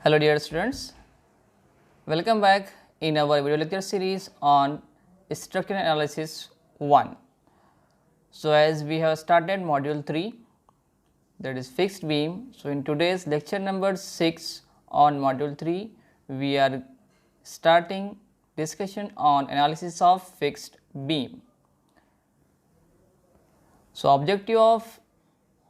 Hello dear students, welcome back in our video lecture series on structural analysis 1. So as we have started module 3, that is fixed beam. So in today's lecture number 6 on module 3, we are starting discussion on analysis of fixed beam. So objective of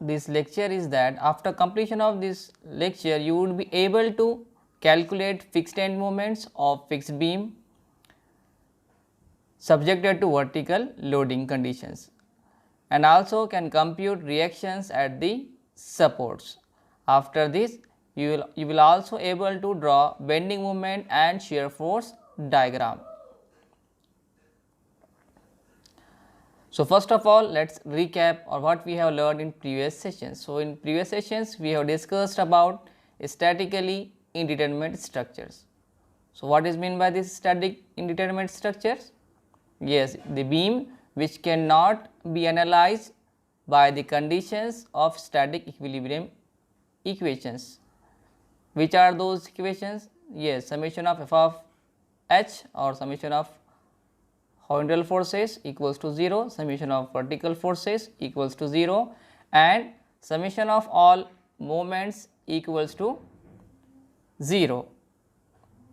this lecture is that after completion of this lecture you would be able to calculate fixed end moments of fixed beam subjected to vertical loading conditions and also can compute reactions at the supports. After this you will also able to draw bending moment and shear force diagram. So first of all, let us recap on what we have learned in previous sessions. So in previous sessions we have discussed about statically indeterminate structures. So what is meant by this static indeterminate structures? Yes, the beam which cannot be analyzed by the conditions of static equilibrium equations. Which are those equations? Yes, summation of f of h or summation of horizontal forces equals to 0, summation of vertical forces equals to 0 and summation of all moments equals to 0.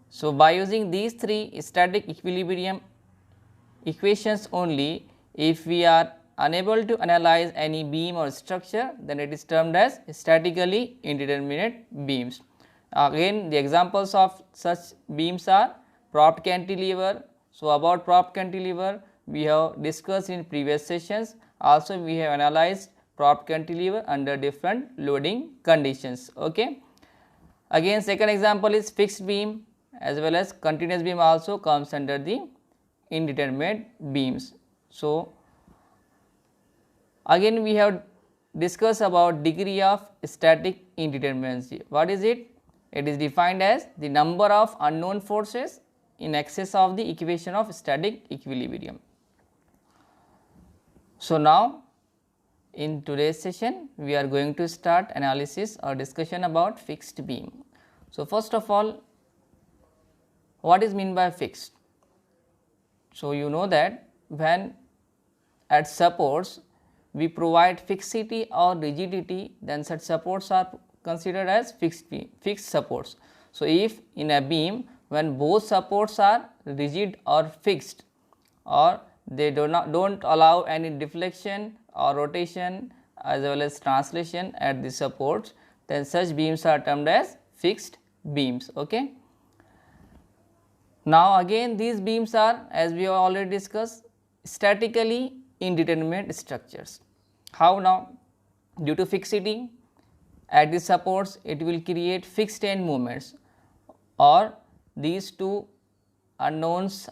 So by using these three static equilibrium equations only, if we are unable to analyze any beam or structure, then it is termed as statically indeterminate beams. Again, the examples of such beams are propped cantilever. So about propped cantilever we have discussed in previous sessions. Also we have analyzed propped cantilever under different loading conditions. Okay. Again, second example is fixed beam as well as continuous beam also comes under the indeterminate beams. So again we have discussed about degree of static indeterminacy. What is it? It is defined as the number of unknown forces in excess of the equation of static equilibrium. So now in today's session we are going to start analysis or discussion about fixed beam. So first of all, what is meant by fixed? So you know that when at supports we provide fixity or rigidity, then such supports are considered as fixed supports. So if in a beam when both supports are rigid or fixed or they don't allow any deflection or rotation as well as translation at the supports, then such beams are termed as fixed beams. Okay. Now again these beams are, as we have already discussed, statically indeterminate structures. How now? Due to fixity at the supports it will create fixed end moments, or these two unknowns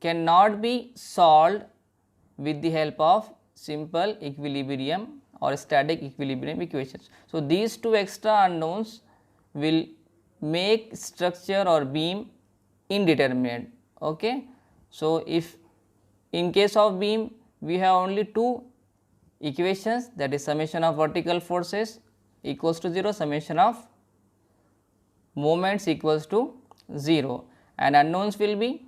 cannot be solved with the help of simple equilibrium or static equilibrium equations. So these two extra unknowns will make structure or beam indeterminate. Okay. So if in case of beam we have only two equations, that is summation of vertical forces equals to 0, summation of moments equals to 0, and unknowns will be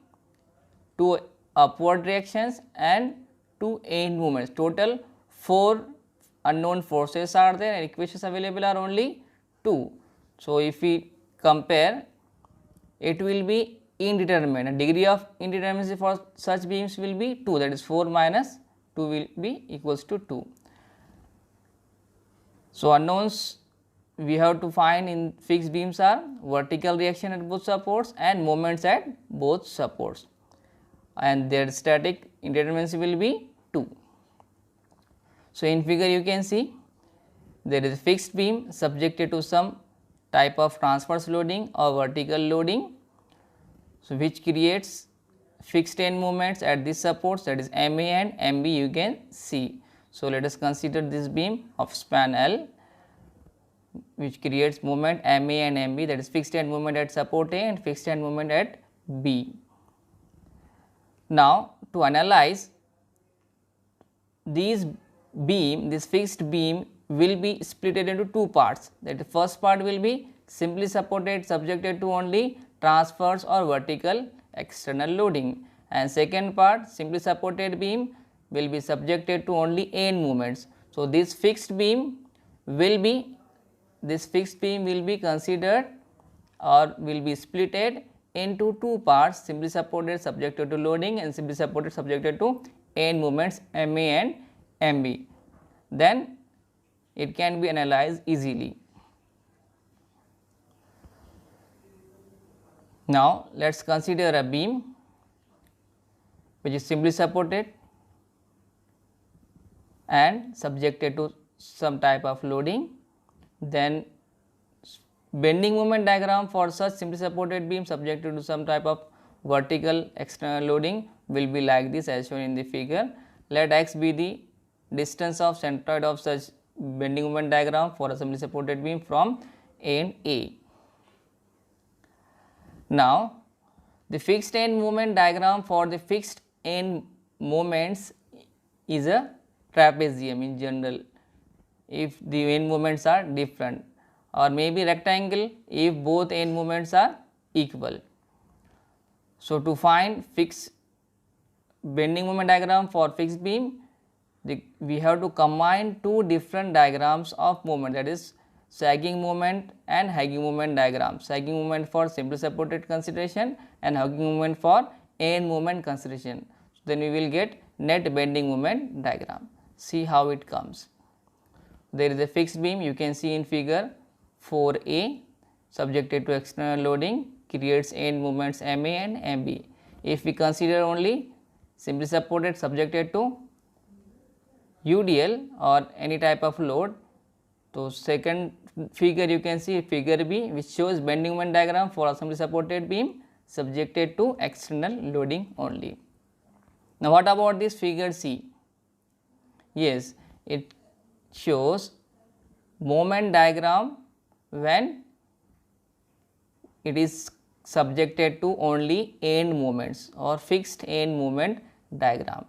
two upward reactions and two end movements. Total 4 unknown forces are there and equations available are only 2. So if we compare, it will be indeterminate and degree of indeterminacy for such beams will be 2, that is 4 minus 2 will be equals to 2. So unknowns we have to find in fixed beams are vertical reaction at both supports and moments at both supports, and their static indeterminacy will be 2. So in figure you can see there is a fixed beam subjected to some type of transverse loading or vertical loading, so which creates fixed end moments at these supports, that is MA and MB you can see. So let us consider this beam of span L which creates moment MA and MB, that is fixed end moment at support A and fixed end moment at B. Now to analyze these beam, this fixed beam will be split into two parts. That the first part will be simply supported subjected to only transverse or vertical external loading, and second part, simply supported beam will be subjected to only end moments. So, this fixed beam will be considered or will be splitted into two parts, simply supported subjected to loading and simply supported subjected to end moments MA and MB. Then it can be analyzed easily. Now, let us consider a beam which is simply supported and subjected to some type of loading. Then bending moment diagram for such simply supported beam subjected to some type of vertical external loading will be like this as shown in the figure. Let x be the distance of centroid of such bending moment diagram for a simply supported beam from end A. Now, the fixed end moment diagram for the fixed end moments is a trapezium in general if the end moments are different, or maybe rectangle if both end moments are equal. So, to find fixed bending moment diagram for fixed beam, we have to combine two different diagrams of moment, that is sagging moment and hugging moment diagram. Sagging moment for simply supported consideration and hugging moment for end moment consideration. So, then we will get net bending moment diagram. See how it comes. There is a fixed beam, you can see in figure 4a subjected to external loading creates end moments MA and MB. If we consider only simply supported subjected to UDL or any type of load, so second figure you can see figure B which shows bending moment diagram for a simply supported beam subjected to external loading only. Now, what about this figure C? Yes, it shows moment diagram when it is subjected to only end moments or fixed end moment diagram.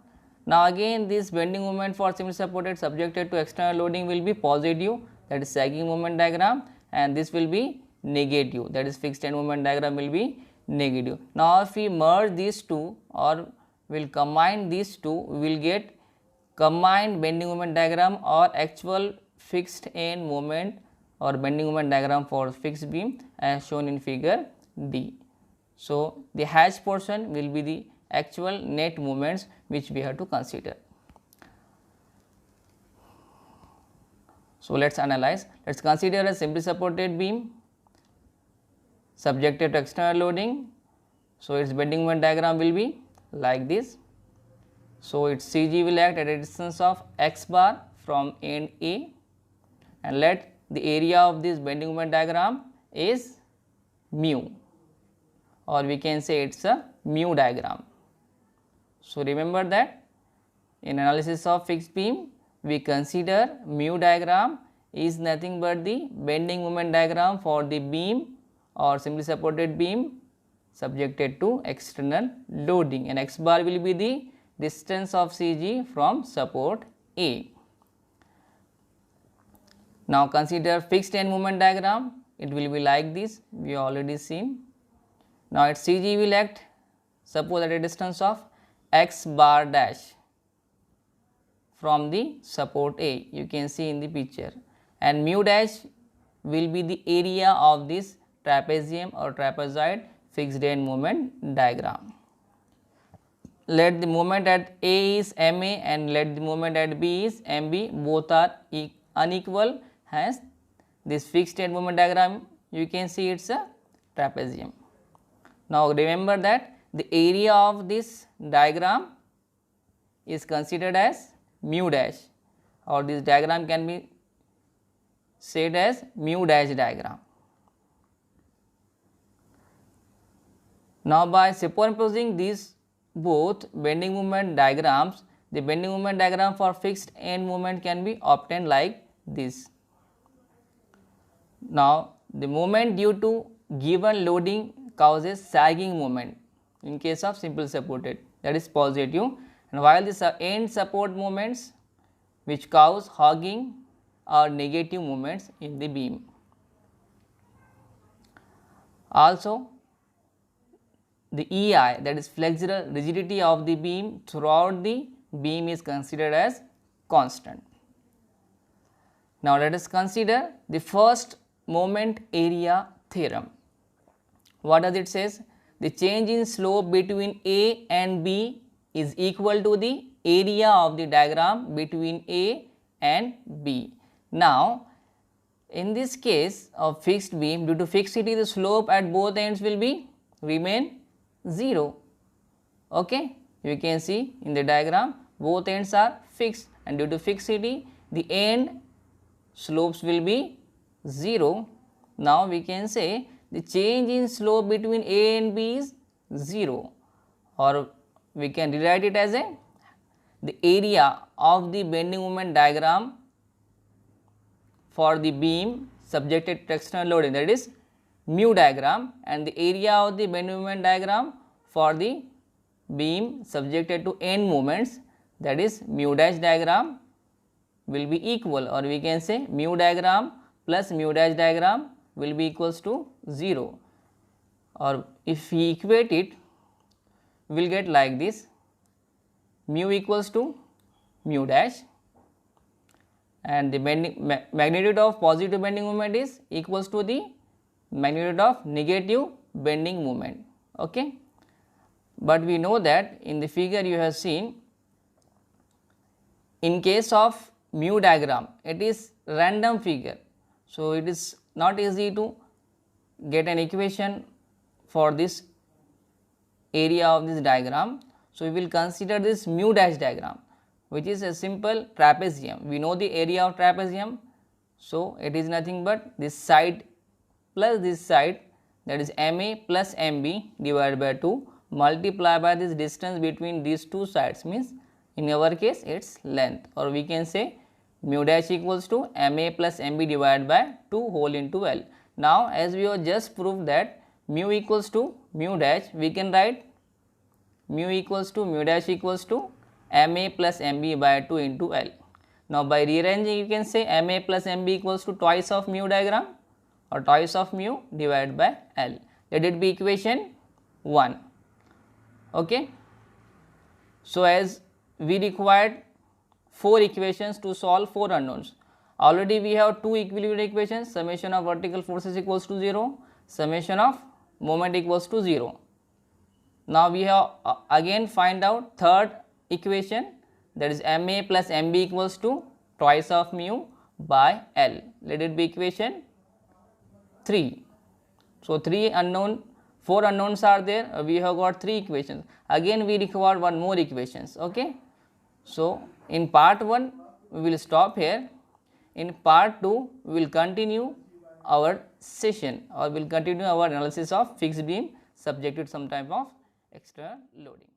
Now, again this bending moment for simply supported subjected to external loading will be positive, that is sagging moment diagram, and this will be negative, that is fixed end moment diagram will be negative. Now, if we merge these two or will combine these two, we will get combined bending moment diagram or actual fixed end moment or bending moment diagram for fixed beam as shown in figure D. So, the hatch portion will be the actual net moments which we have to consider. So, let us analyze. Let us consider a simply supported beam subjected to external loading. So, its bending moment diagram will be like this. So, its CG will act at a distance of x bar from end A, and let the area of this bending moment diagram is mu, or we can say it is a mu diagram. So, remember that in analysis of fixed beam we consider mu diagram is nothing but the bending moment diagram for the beam or simply supported beam subjected to external loading, and x bar will be the distance of CG from support A. Now, consider fixed end moment diagram, it will be like this, we already seen. Now, its CG will act suppose at a distance of x bar dash from the support A, you can see in the picture, and mu dash will be the area of this trapezium or trapezoid fixed end moment diagram. Let the moment at A is MA and let the moment at B is MB, both are unequal, hence this fixed end moment diagram you can see it is a trapezium. Now, remember that the area of this diagram is considered as mu dash, or this diagram can be said as mu dash diagram. Now, by superimposing these both bending moment diagrams, the bending moment diagram for fixed end moment can be obtained like this. Now, the moment due to given loading causes sagging moment in case of simple supported, that is positive, and while the end support moments which cause hogging are negative moments in the beam. Also the EI, that is flexural rigidity of the beam throughout the beam, is considered as constant. Now let us consider the first moment area theorem. What does it says? The change in slope between A and B is equal to the area of the diagram between A and B. Now in this case of fixed beam, due to fixity, the slope at both ends will be remain 0. Okay, you can see in the diagram both ends are fixed, and due to fixity the end slopes will be 0. Now we can say the change in slope between A and B is 0, or we can rewrite it as the area of the bending moment diagram for the beam subjected to external loading, that is mu diagram, and the area of the bending moment diagram for the beam subjected to end moments, that is mu dash diagram, will be equal, or we can say mu diagram plus mu dash diagram will be equals to 0, or if we equate it, we will get like this: mu equals to mu dash, and the magnitude of positive bending moment is equals to the magnitude of negative bending moment. Okay. But we know that in the figure you have seen, in case of mu diagram, it is random figure. So it is not easy to get an equation for this area of this diagram. So we will consider this mu dash diagram, which is a simple trapezium. We know the area of trapezium. So it is nothing but this side plus this side, that is MA plus MB divided by 2, multiply by this distance between these two sides, means in our case its length, or we can say mu dash equals to MA plus MB divided by 2 whole into L. Now as we have just proved that mu equals to mu dash, we can write mu equals to mu dash equals to MA plus MB by 2 into L. Now by rearranging, you can say MA plus MB equals to twice of mu diagram, or twice of mu divided by L. Let it be equation 1. Okay. So as we required 4 equations to solve 4 unknowns. Already we have 2 equilibrium equations: summation of vertical forces equals to 0, summation of moment equals to 0. Now we have again find out third equation, that is MA plus MB equals to twice of mu by L. Let it be equation 3. So 4 unknowns are there. We have got 3 equations. Again we require 1 more equations. Okay. So in part 1 we will stop here. In part 2 we will continue our session, or we will continue our analysis of fixed beam subjected to some type of external loading.